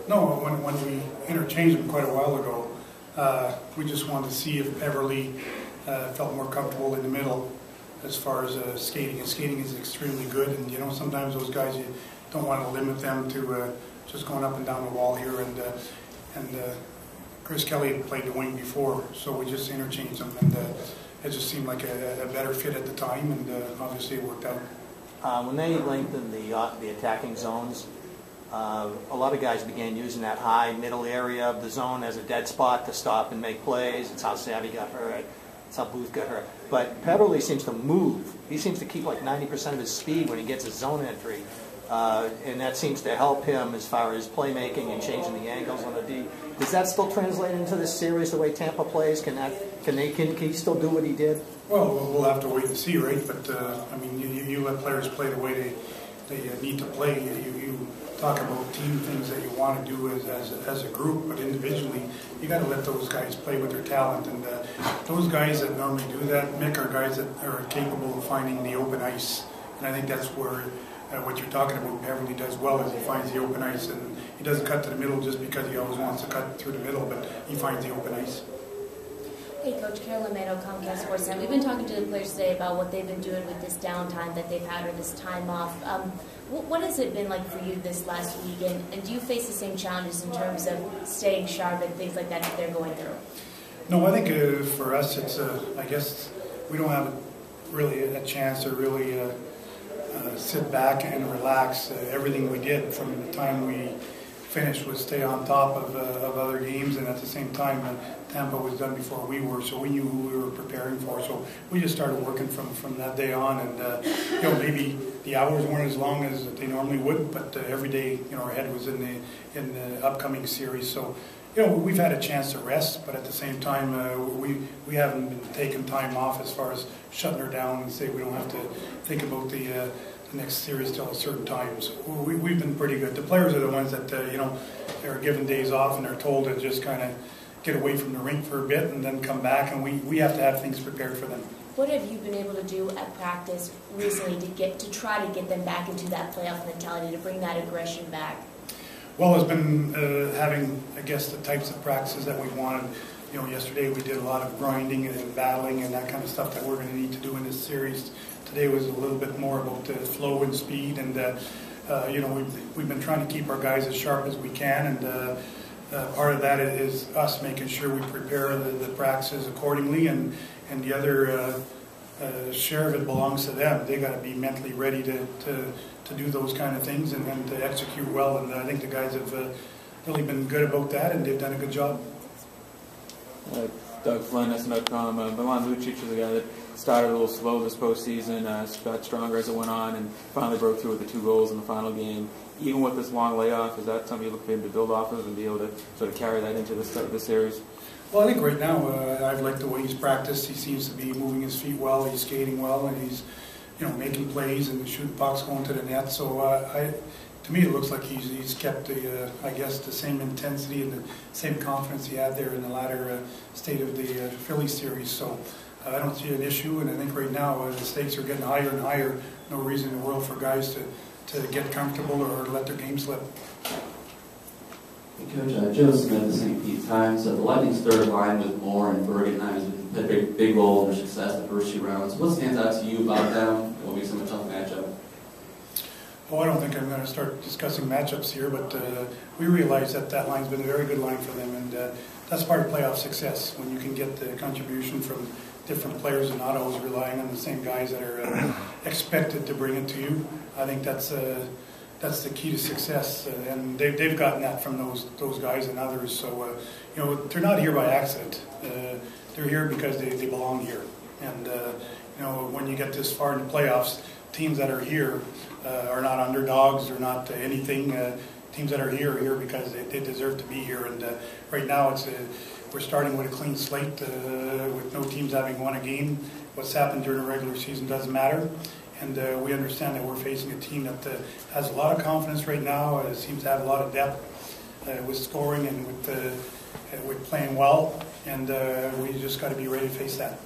No, when we interchanged them quite a while ago, we just wanted to see if Beverly felt more comfortable in the middle as far as skating. And skating is extremely good, and you know sometimes those guys you don't want to limit them to just going up and down the wall here. And Chris Kelly had played the wing before, so we just interchanged them, and it just seemed like a better fit at the time, and obviously it worked out. When they lengthened the attacking zones, a lot of guys began using that high middle area of the zone as a dead spot to stop and make plays. It's how Savvy got hurt. It's how Booth got hurt. But Peverly seems to move. He seems to keep like 90% of his speed when he gets his zone entry. And that seems to help him as far as playmaking and changing the angles on the D. Does that still translate into this series the way Tampa plays? Can he still do what he did? Well, we'll have to wait and see, right? But I mean, you let players play the way they need to play. You talk about team things that you want to do as a group, but individually, you got to let those guys play with their talent. And those guys that normally do that, Mick, are guys that are capable of finding the open ice. And I think that's where what you're talking about, Beverly does well, is he finds the open ice, and he doesn't cut to the middle just because he always wants to cut through the middle, but he finds the open ice. Hey, Coach, Carolyn Mano, Comcast Sports Net. We've been talking to the players today about what they've been doing with this downtime that they've had or this time off. What has it been like for you this last week, and do you face the same challenges in terms of staying sharp and things like that they're going through? No, I think for us, it's I guess we don't have really a chance to really sit back and relax. Everything we did from the time we finished was stay on top of other games, and at the same time Tampa was done before we were, so we knew who we were preparing for. So we just started working from that day on, and you know, maybe the hours weren't as long as they normally would, but every day, you know, our head was in the upcoming series. So you know, we've had a chance to rest, but at the same time we haven't been taking time off as far as shutting her down and say we don't have to think about the next series till a certain time. So we've been pretty good. The players are the ones that you know, they're given days off and they're told to just kind of get away from the rink for a bit and then come back, and we have to have things prepared for them. What have you been able to do at practice recently to try to get them back into that playoff mentality, to bring that aggression back? Well, it's been having, I guess, the types of practices that we wanted. You know, yesterday we did a lot of grinding and battling and that kind of stuff that we're going to need to do in this series. Today was a little bit more about the flow and speed, and you know, we've been trying to keep our guys as sharp as we can, and part of that is us making sure we prepare the practices accordingly, and the other share of it belongs to them. They got to be mentally ready to do those kind of things and to execute well, and I think the guys have really been good about that, and they've done a good job. Doug Flynn, SN.com. Milan Lucic is a guy that started a little slow this postseason, got stronger as it went on, and finally broke through with the 2 goals in the final game. Even with this long layoff, is that something you look for him to build off of and be able to sort of carry that into this series? Well, I think right now I've liked the way he's practiced. He seems to be moving his feet well, he's skating well, and he's, you know, making plays and shooting pucks going to the net. So to me, it looks like he's kept I guess the same intensity and the same confidence he had there in the latter state of the Philly series. So I don't see an issue, and I think right now the stakes are getting higher and higher. No reason in the world for guys to get comfortable or let their game slip. Coach, Joe Smith of St. Pete Times. The Lightning's third line with Moore and Bergen has played a big role in their success the first 2 rounds. What stands out to you about them? What makes them a tough matchup? Oh, I don't think I'm going to start discussing matchups here, but we realize that line's been a very good line for them, and that's part of playoff success, when you can get the contribution from different players and not always relying on the same guys that are expected to bring it to you. I think that's the key to success, and they've gotten that from those guys and others. So you know, they're not here by accident. They're here because they belong here, and you know, when you get this far in the playoffs, teams that are here are not underdogs or not anything. Teams that are here because they deserve to be here. And right now we're starting with a clean slate with no teams having won a game. What's happened during the regular season doesn't matter. And we understand that we're facing a team that has a lot of confidence right now, seems to have a lot of depth with scoring and with playing well. And we just got to be ready to face that.